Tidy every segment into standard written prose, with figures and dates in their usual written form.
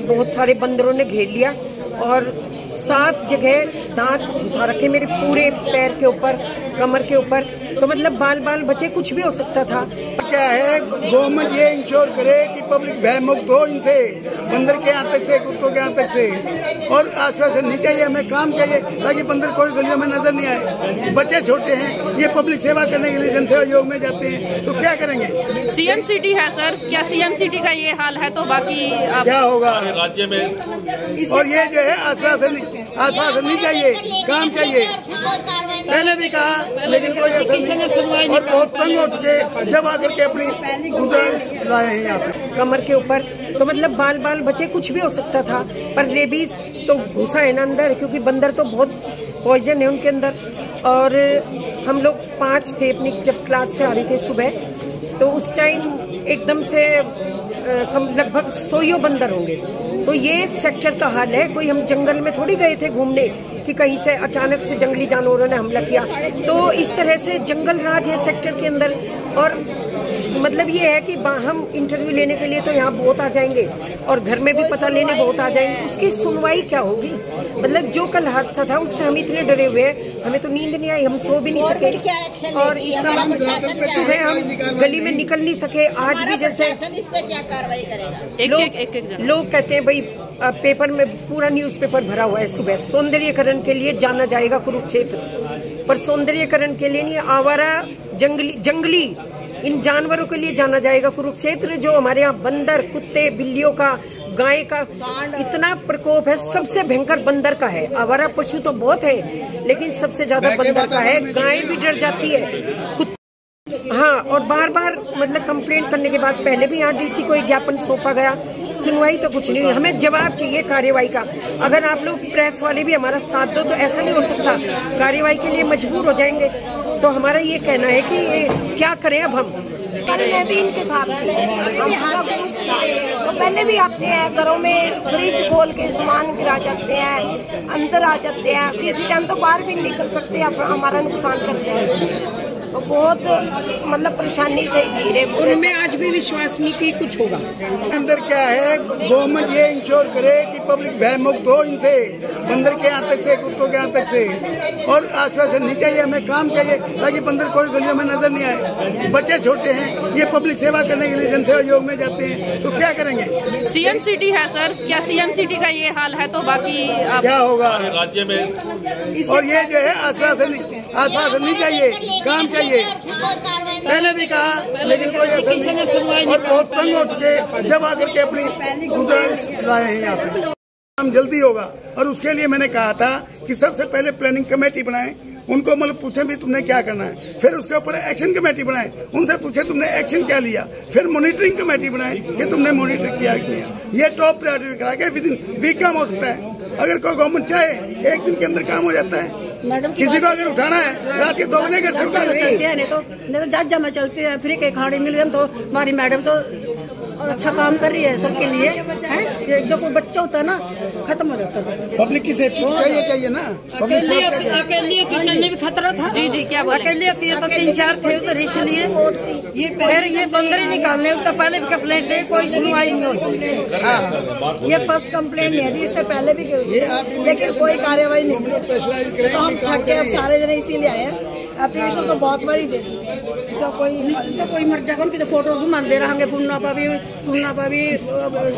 बहुत सारे बंदरों ने घेर लिया और 7 जगह दांत घुसा रखे मेरे पूरे पैर के ऊपर, कमर के ऊपर। तो मतलब बाल बाल बचे, कुछ भी हो सकता था। क्या है, गवर्नमेंट ये इंश्योर करे कि पब्लिक भय मुक्त हो इनसे, बंदर के यहाँ तक से, कुत्तों के यहाँ तक से। और आश्वासन नहीं चाहिए, हमें काम चाहिए ताकि बंदर कोई गलियों में नजर नहीं आए। बच्चे छोटे हैं, ये पब्लिक सेवा करने के लिए जनसेवा योग में जाते हैं, तो क्या करेंगे? सीएम सिटी है सर, क्या सीएम सिटी का ये हाल है तो बाकी क्या होगा राज्य में? और ये जो है आश्वासन नहीं चाहिए, काम चाहिए। मैंने भी कहा लेकिन कोई असर नहीं, और बहुत तंग हो चुके जब आकर के अपनी गुजारिश लाए हैं यहाँ पे कमर के ऊपर। तो मतलब बाल बाल बचे, कुछ भी हो सकता था। पर रेबीज तो घुसा है ना अंदर, क्योंकि बंदर तो बहुत पॉइजन है उनके अंदर। और हम लोग 5 थे अपनी, जब क्लास से आ रहे थे सुबह, तो उस टाइम एकदम से लगभग 100 बंदर होंगे। तो ये सेक्टर का हाल है। कोई हम जंगल में थोड़ी गए थे घूमने कि कहीं से अचानक से जंगली जानवरों ने हमला किया। तो इस तरह से जंगल राज है सेक्टर के अंदर। और मतलब ये है कि हम इंटरव्यू लेने के लिए तो यहाँ बहुत आ जाएंगे और घर में भी पता लेने बहुत आ जाएंगे। उसकी सुनवाई क्या होगी? मतलब जो कल हादसा था उससे हम इतने डरे हुए हैं, हमें तो नींद नहीं आई, हम सो भी नहीं सके। और सुबह हम गली में निकल नहीं सके। आज भी जैसे इस पे क्या कार्रवाई करेगा? लोग कहते हैं भाई पेपर में पूरा न्यूज़पेपर भरा हुआ है सुबह, सौंदर्यीकरण के लिए जाना जाएगा कुरुक्षेत्र। पर सौंदर्यीकरण के लिए नहीं, आवारा जंगली इन जानवरों के लिए जाना जाएगा कुरुक्षेत्र। जो हमारे यहाँ बंदर, कुत्ते, बिल्लियों का, गाय का इतना प्रकोप है, सबसे भयंकर बंदर का है। आवारा पशु तो बहुत है लेकिन सबसे ज्यादा बंदर का है। गाय भी डर जाती है, हाँ। और बार बार मतलब कंप्लेंट करने के बाद पहले भी यहाँ डीसी को एक ज्ञापन सौंपा गया, सुनवाई तो कुछ नहीं हुई। हमें जवाब चाहिए कार्रवाई का। अगर आप लोग प्रेस वाले भी हमारा साथ दो तो ऐसा नहीं हो सकता, कार्रवाई के लिए मजबूर हो जाएंगे। तो हमारा ये कहना है कि क्या करें अब हम। मैं भी इनके साथ तो पहले भी आते हैं, घरों में फ्रिज खोल के सामान गिरा जाते हैं, अंदर आ जाते हैं, किसी टाइम तो बाहर भी निकल सकते हैं, हमारा नुकसान करते हैं। तो बहुत मतलब परेशानी से जी रहे। उनमें आज भी विश्वास नहीं कि कुछ होगा। अंदर क्या है, गवर्नमेंट ये इंश्योर करे कि पब्लिक भय मुक्त हो इनसे, बंदर के यहाँ तक से, कुत्तों के यहाँ तक से। और आश्वासन नहीं चाहिए, हमें काम चाहिए ताकि बंदर कोई गलियों में नजर नहीं आए। बच्चे छोटे हैं, ये पब्लिक सेवा करने के लिए जनसेवा योग में जाते हैं, तो क्या करेंगे? सीएम सिटी है सर, क्या सीएम सिटी का ये हाल है तो बाकी क्या होगा राज्य में? और ये जो है आश्वासन नहीं चाहिए, काम चाहिए। मैंने भी कहा लेकिन कोई असर नहीं, और बहुत तंग हो चुके जब आकर के अपनी गुजारिश लाए हैं यहाँ पे। काम जल्दी होगा और उसके लिए मैंने कहा था कि सबसे पहले प्लानिंग कमेटी बनाएं, उनको मतलब पूछे भी तुमने क्या करना है, फिर उसके ऊपर एक्शन कमेटी बनाए, उनसे पूछे तुमने एक्शन क्या लिया, फिर मॉनिटरिंग कमेटी बनाए कि तुमने मॉनिटर किया कि नहीं। ये टॉप प्रायोरिटी करा के विद इन वीक काम हो सकता है। अगर कोई गवर्नमेंट चाहे 1 दिन के अंदर काम हो जाता है। किसी को अगर उठाना है रात के 2 बजे घर से उठा लेते हैं, नहीं तो जज में चलते हैं, फिर एक खाड़ी मिल गए तो हमारी मैडम तो अच्छा काम कर रही है सबके लिए है। जो कोई बच्चा होता है ना खत्म हो जाता है। पब्लिक की सेफ्टी चाहिए ना। अकेले किचन भी खतरा था। जी क्या बोले? अकेले तो 3-4 थे तो इसलिए फिर ये बंदर ही निकालने तो पहले भी कंप्लेंट दे, कोई सुनवाई नहीं होती। ये फर्स्ट कंप्लेंट नहीं है, इससे पहले भी लेकिन कोई कार्यवाही नहीं। तो हम थक के अब सारे जने इसीलिए आए हैं। एप्लीकेशन तो बहुत बारी दे चुके हैं, ऐसा कोई निश्चित तो कोई मर जाएगा उनकी तो फोटो घुमा दे रहा है, पुन्ना पर भी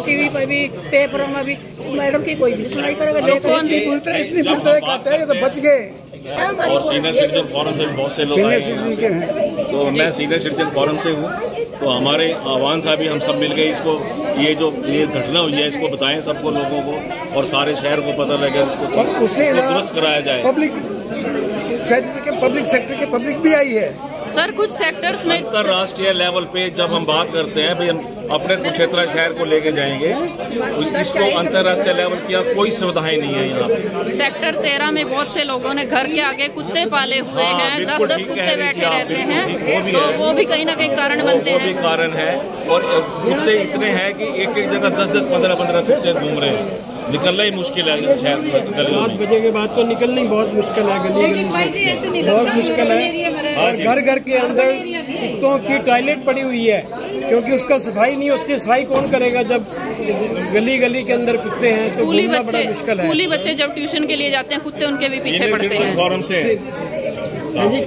टीवी पर भी, पेपर में भी। मैडम की कोई भी सुनाई करेगा, इतनी काटते हैं तो बच गए। और सीनियर सिटीजन फोरम से बहुत से लोग आए हैं, तो मैं सीनियर सिटीजन फोरम से हूँ। तो हमारे आह्वान था भी हम सब मिल गए इसको, ये जो ये घटना हुई है इसको बताएं सबको, लोगों को, और सारे शहर को पता लगे, इसको दुरुस्त कराया जाए। पब्लिक सेक्टर के पब्लिक भी आई है सर। कुछ सेक्टर्स में अंतर्राष्ट्रीय लेवल पे जब हम बात करते हैं भाई हम अपने कुरुक्षेत्र शहर को लेके जाएंगे, इसको अंतर्राष्ट्रीय लेवल की कोई सुविधाएं नहीं है यहाँ पे। सेक्टर 13 में बहुत से लोगों ने घर के आगे कुत्ते पाले हुए हैं, 10-10 कुत्ते बैठे रहते हैं, तो वो भी कहीं ना कहीं कारण बनते हैं। वो भी कारण है। और कुत्ते इतने हैं कि एक जगह 10-10, 15-15 कुत्ते घूम रहे हैं। निकलना ही मुश्किल है शायद 7 बजे के बाद तो निकलना ही बहुत मुश्किल है, गली गली बहुत मुश्किल है। और घर घर के अंदर कुत्तों की टॉयलेट पड़ी हुई है, क्योंकि उसका सफाई नहीं होती। सफाई कौन करेगा जब गली गली के अंदर कुत्ते हैं? तो घूमना बड़ा मुश्किल है। स्कूली बच्चे जब ट्यूशन के लिए जाते हैं, कुत्ते उनके भी पीछे पड़ते हैं। फॉरम से हाँ जी,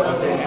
सारे